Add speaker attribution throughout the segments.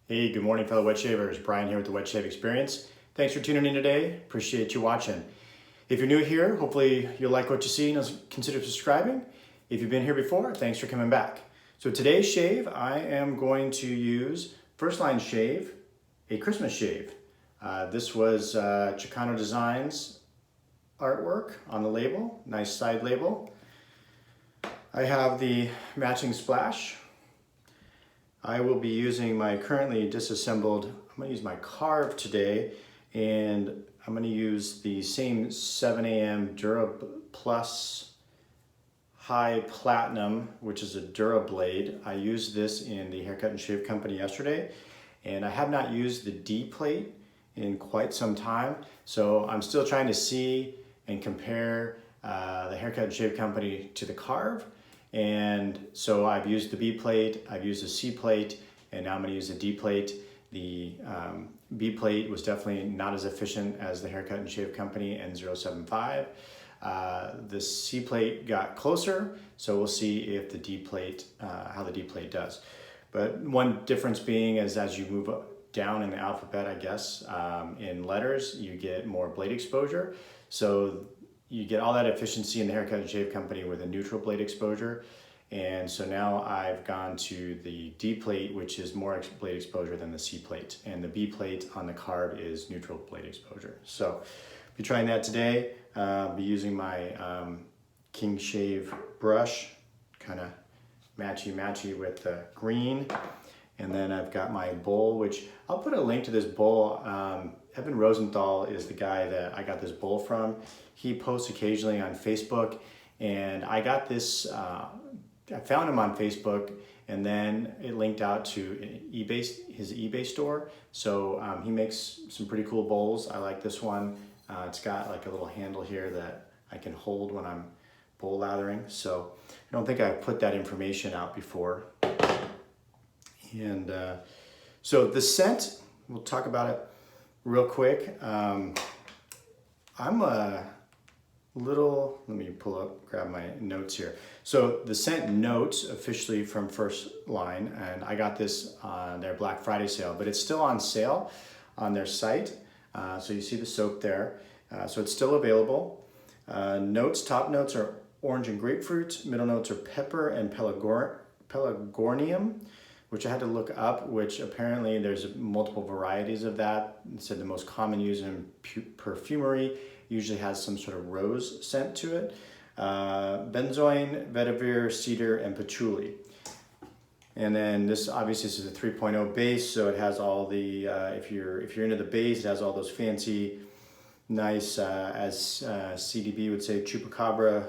Speaker 1: Hey, good morning, fellow wet shavers. Brian here with the Wet Shave Experience. Thanks for tuning in today. Appreciate you watching. If you're new here, hopefully you'll like what you see and consider subscribing. If you've been here before, thanks for coming back. So today's shave, I am going to use First Line Shave, a Christmas shave. This was Chicano Designs artwork on the label, nice side label. I have the matching splash. I will be using my currently disassembled, I'm going to use my Karve today, and I'm going to use the same 7 AM Dura Plus High Platinum, which is a Dura blade. I used this in the haircut and shave company yesterday, and I have not used the D plate in quite some time, so I'm still trying to see and compare the haircut and shave company to the Karve. And so I've used the B plate, I've used the C plate, and now I'm going to use the D plate. The B plate was definitely not as efficient as the haircut and shave company N075. The C plate got closer, so we'll see if the D plate, how the D plate does. But one difference being is as you move down in the alphabet, I guess, in letters, you get more blade exposure. So you get all that efficiency in the haircut and shave company with a neutral blade exposure. And so now I've gone to the D plate, which is more blade exposure than the C plate. And the B plate on the Karve is neutral blade exposure. So I'll be trying that today. I'll be using my King Shave brush, kind of matchy-matchy with the green. And then I've got my bowl, which I'll put a link to this bowl. Evan Rosenthal is the guy that I got this bowl from. He posts occasionally on Facebook, and I got this, I found him on Facebook, and then it linked out to his eBay store. So he makes some pretty cool bowls. I like this one. It's got like a little handle here that I can hold when I'm bowl lathering. So I don't think I've put that information out before. And so the scent, we'll talk about it real quick. I'm a little, let me grab my notes here. So the scent notes officially from First Line, and I got this on their Black Friday sale, but it's still on sale on their site. So you see the soap there. So it's still available. Notes, top notes are orange and grapefruit. Middle notes are pepper and pelargonium, which I had to look up, which apparently there's multiple varieties of that. It said the most common used in perfumery usually has some sort of rose scent to it. Benzoin, vetiver, cedar, and patchouli. And then this obviously this is a 3.0 base, so it has all the, if you're into the base, it has all those fancy, nice, as CDB would say, chupacabra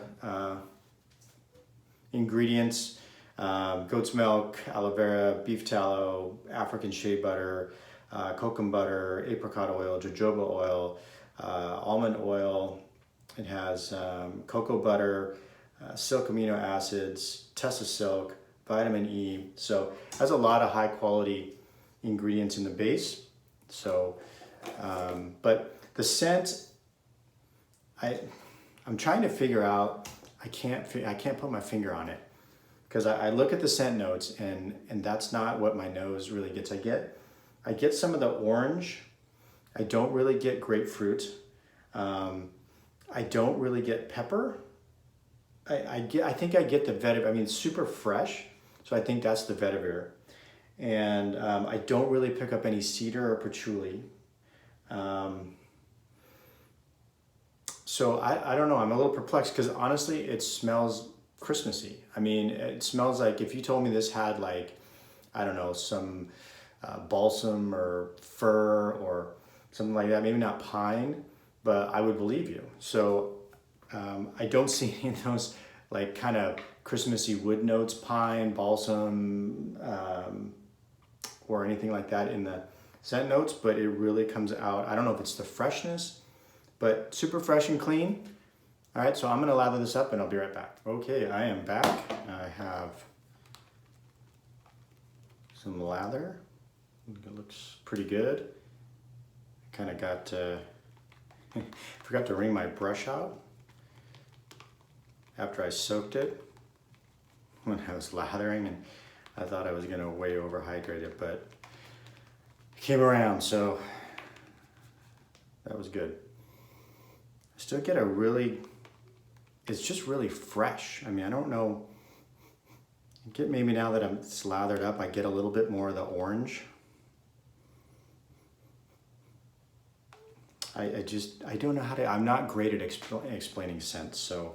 Speaker 1: ingredients. Goat's milk, aloe vera, beef tallow, African shea butter, kokum butter, apricot oil, jojoba oil, almond oil. It has cocoa butter, silk amino acids, Tessa silk, vitamin E. So it has a lot of high quality ingredients in the base. So, but the scent, I'm trying to figure out, I can't put my finger on it. Because I look at the scent notes and that's not what my nose really gets. I get some of the orange. I don't really get grapefruit. I don't really get pepper. I think I get the vetiver. I mean, it's super fresh, so I think that's the vetiver. And I don't really pick up any cedar or patchouli. So I don't know. I'm a little perplexed because honestly, it smells Christmassy. I mean, it smells like if you told me this had like, I don't know, some balsam or fir or something like that, maybe not pine, but I would believe you. So I don't see any of those like kind of Christmassy wood notes, pine, balsam, or anything like that in the scent notes, but it really comes out. I don't know if it's the freshness, but super fresh and clean. All right, so I'm gonna lather this up and I'll be right back. Okay, I am back. I have some lather. It looks pretty good. Kind of got, forgot to wring my brush out after I soaked it when I was lathering, and I thought I was gonna way overhydrate it, but came around, so that was good. I still get it's just really fresh. I mean, I don't know, maybe now that I'm slathered up, I get a little bit more of the orange. I don't know how to, I'm not great at explaining scents. So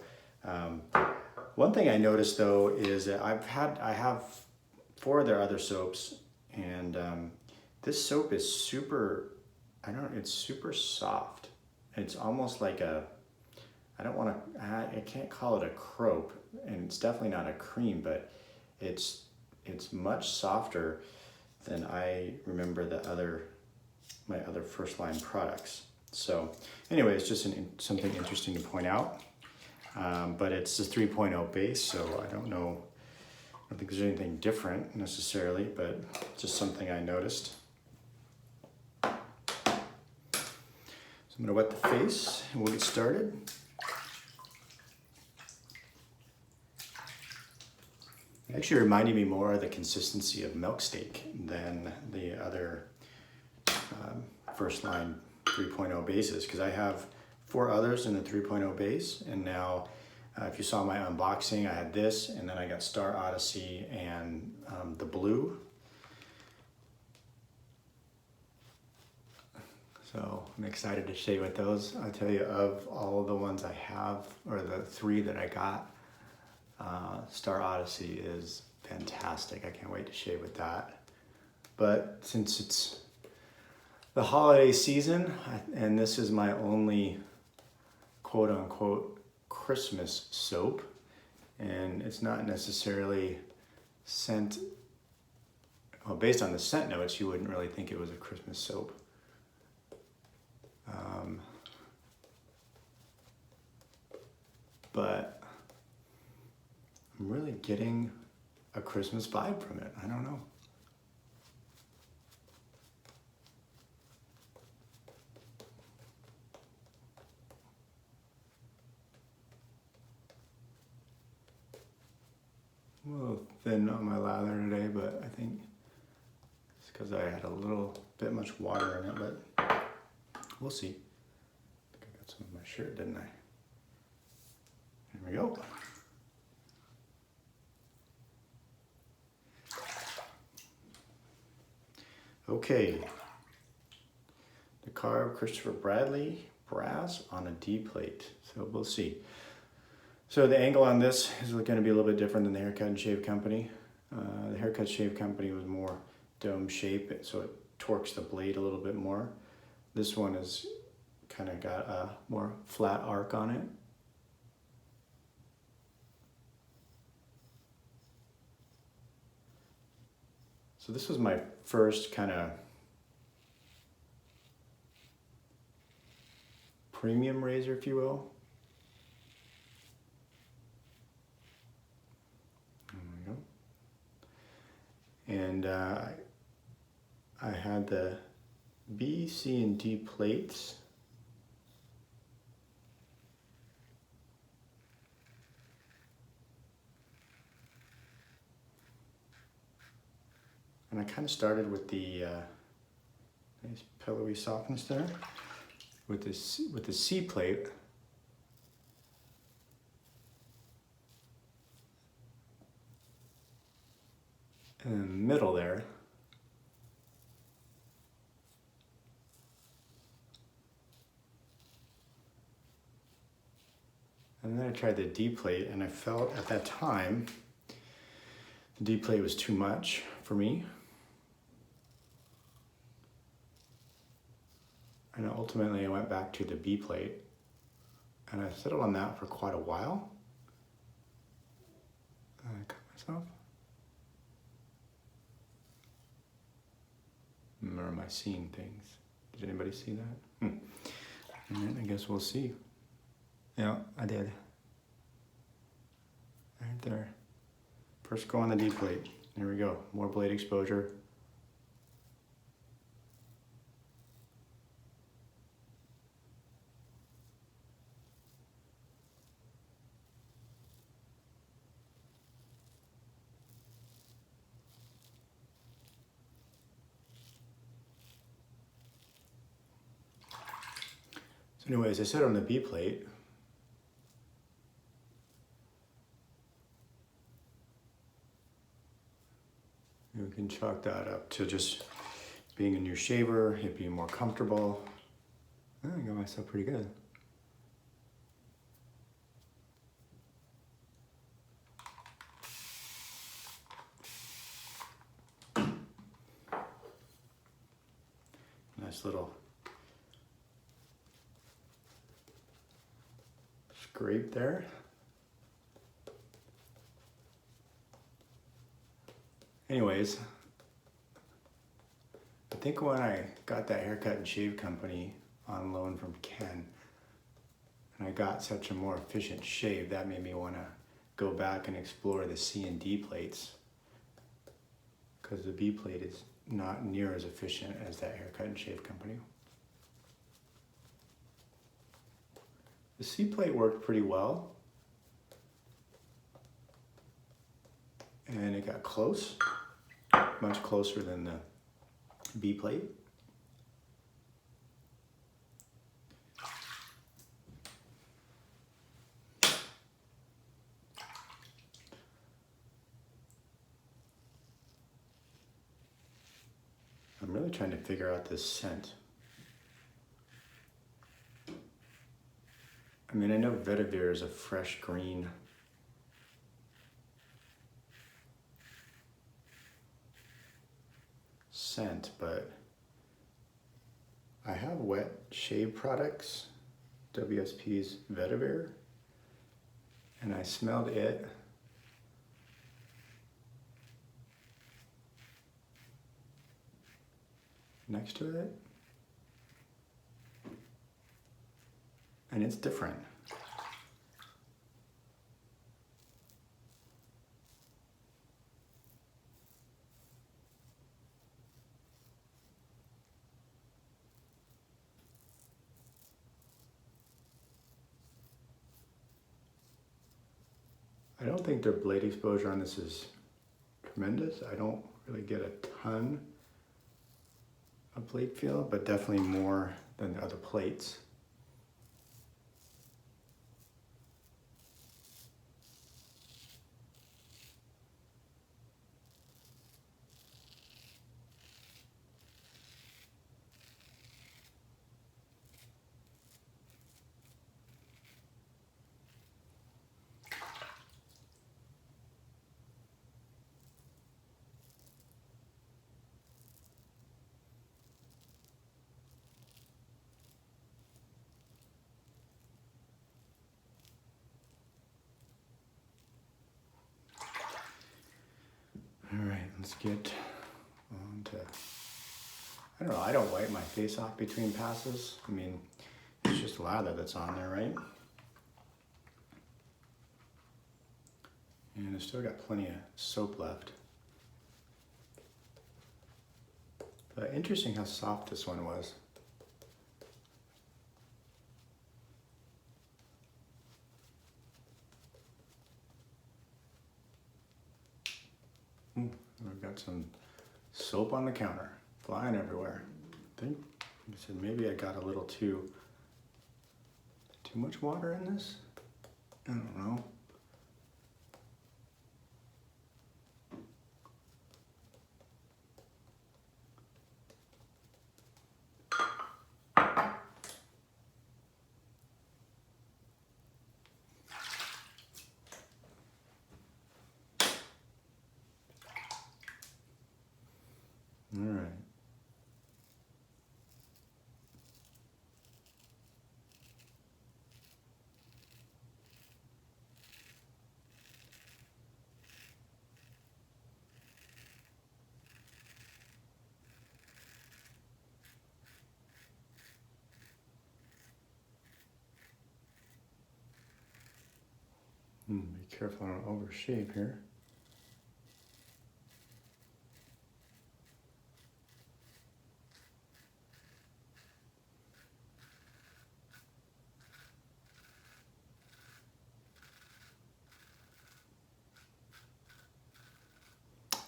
Speaker 1: one thing I noticed though is that I have 4 of their other soaps, and this soap is super, it's super soft. It's almost like I can't call it a crope, and it's definitely not a cream, but it's much softer than I remember my other first line products. So anyway, it's just something interesting to point out. But it's a 3.0 base, so I don't think there's anything different necessarily, but just something I noticed. So I'm gonna wet the face and we'll get started. It actually reminded me more of the consistency of milk steak than the other first line 3.0 bases, because I have 4 others in the 3.0 base, and now if you saw my unboxing, I had this, and then I got Star Odyssey and the blue. So I'm excited to shave with those. I'll tell you, of all of the ones I have, or the 3 that I got, Star Odyssey is fantastic. I can't wait to shave with that. But since it's the holiday season, and this is my only quote-unquote Christmas soap, and it's not necessarily scent, well, based on the scent notes, you wouldn't really think it was a Christmas soap. But I'm really getting a Christmas vibe from it. I don't know. A little thin on my lather today, but I think it's because I had a little bit much water in it, but we'll see. I think I got some in my shirt, didn't I? There we go. Okay. The Karve Christopher Bradley brass on a D plate. So we'll see. So the angle on this is going to be a little bit different than the Haircut and Shave Company. The Haircut Shave Company was more dome shape, so it torques the blade a little bit more. This one is kind of got a more flat arc on it. So this was my first kind of premium razor, if you will. And I had the B, C, and D plates. And I kind of started with the nice pillowy softness there, with the C plate. In the middle there. And then I tried the D plate, and I felt at that time the D plate was too much for me. And ultimately I went back to the B plate, and I settled on that for quite a while. I cut myself. Or am I seeing things? Did anybody see that? And then I guess we'll see. Yeah, I did. Right there. First go on the D plate. There we go. More blade exposure. So anyways, I set on the B plate. You can chalk that up to just being a new shaver, it being more comfortable. I got myself pretty good. Nice little scrape there. Anyways, I think when I got that haircut and shave company on loan from Ken, and I got such a more efficient shave, that made me want to go back and explore the C and D plates, because the B plate is not near as efficient as that haircut and shave company. The C plate worked pretty well, and it got close, much closer than the B plate. I'm really trying to figure out this scent. I mean, I know vetiver is a fresh green. Scent, but I have wet shave products, WSP's vetiver, and I smelled it. Next to it, and it's different. I don't think their blade exposure on this is tremendous. I don't really get a ton of blade feel, but definitely more than the other plates. All right, let's get on to, I don't know, I don't wipe my face off between passes. I mean, it's just lather that's on there, right? And I've still got plenty of soap left. But interesting how soft this one was. I've got some soap on the counter, flying everywhere. I think I said maybe I got a little too much water in this. I don't know. All right. Be careful I don't overshape here.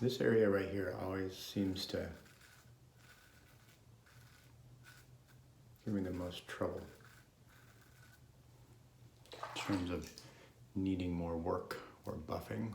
Speaker 1: This area right here always seems to give me the most trouble. terms of needing more work or buffing.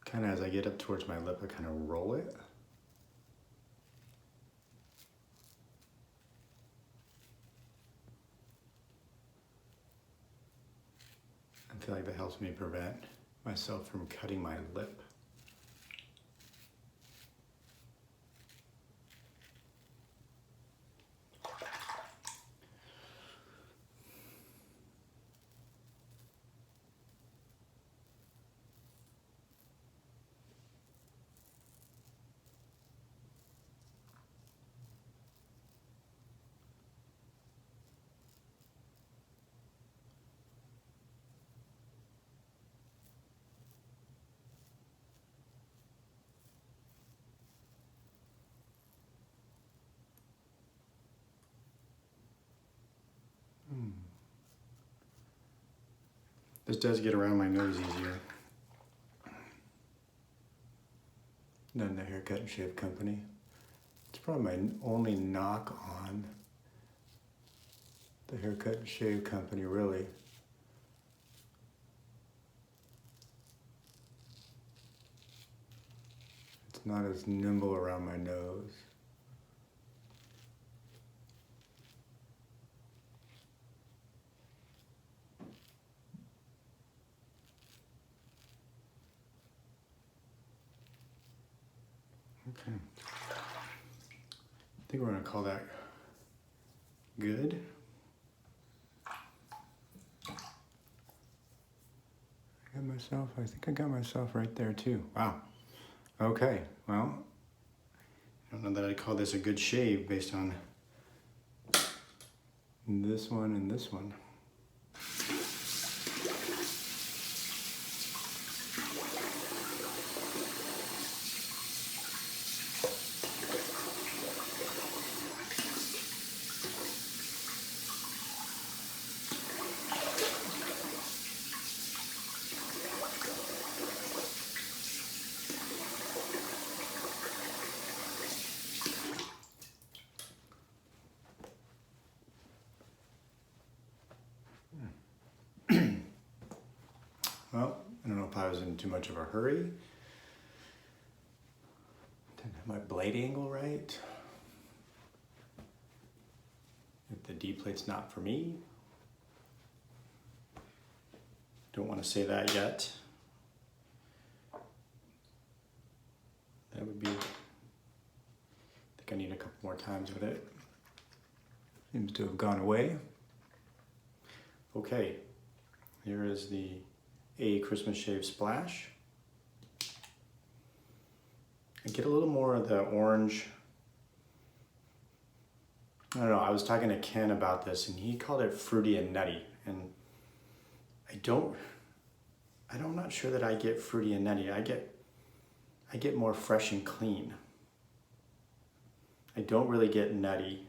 Speaker 1: Kind of as I get up towards my lip, I kind of roll it. I feel like that helps me prevent myself from cutting my lip. This does get around my nose easier than the haircut and shave company. It's probably my only knock on the haircut and shave company, really. It's not as nimble around my nose. Okay. I think we're going to call that good. I think I got myself right there too. Wow. Okay, well, I don't know that I'd call this a good shave based on this one and this one. Well, I don't know if I was in too much of a hurry. Didn't have my blade angle right. If the D plate's not for me. Don't want to say that yet. That would be, I think I need a couple more times with it. Seems to have gone away. Okay, here is the A Christmas Shave Splash. I get a little more of the orange. I don't know, I was talking to Ken about this and he called it fruity and nutty. And I'm not sure that I get fruity and nutty. I get more fresh and clean. I don't really get nutty.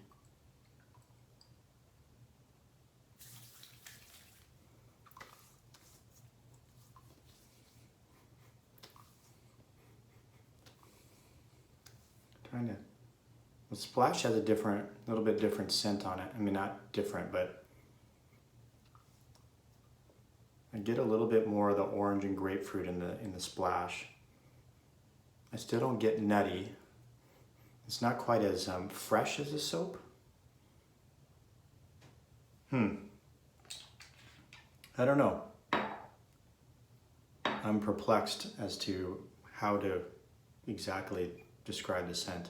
Speaker 1: The Splash has a little bit different scent on it. I mean, not different, but I get a little bit more of the orange and grapefruit in the Splash. I still don't get nutty. It's not quite as fresh as the soap. I don't know. I'm perplexed as to how to exactly describe the scent.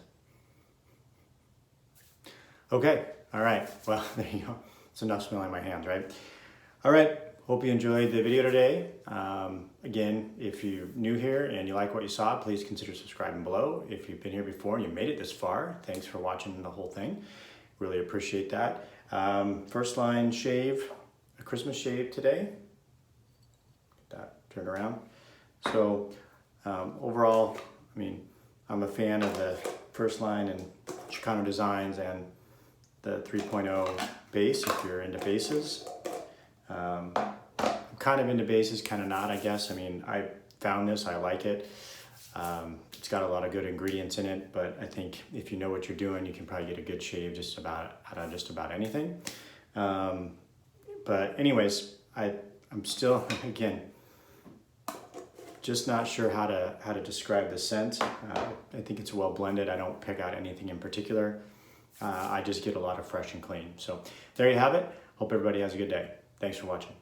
Speaker 1: Okay, all right, well, there you go. It's enough smelling my hands, right? All right, hope you enjoyed the video today. Again, if you're new here and you like what you saw, please consider subscribing below. If you've been here before and you made it this far, thanks for watching the whole thing. Really appreciate that. First line shave, a Christmas shave today. Get that turned around. So Overall, I mean, I'm a fan of the first line and Chicano designs and the 3.0 base if you're into bases. I'm kind of into bases, kind of not, I guess. I mean, I found this, I like it. It's got a lot of good ingredients in it, but I think if you know what you're doing, you can probably get a good shave out of just about anything. But anyways, I'm still, again, just not sure how to describe the scent. I think it's well blended. I don't pick out anything in particular. I just get a lot of fresh and clean. So there you have it. Hope everybody has a good day. Thanks for watching.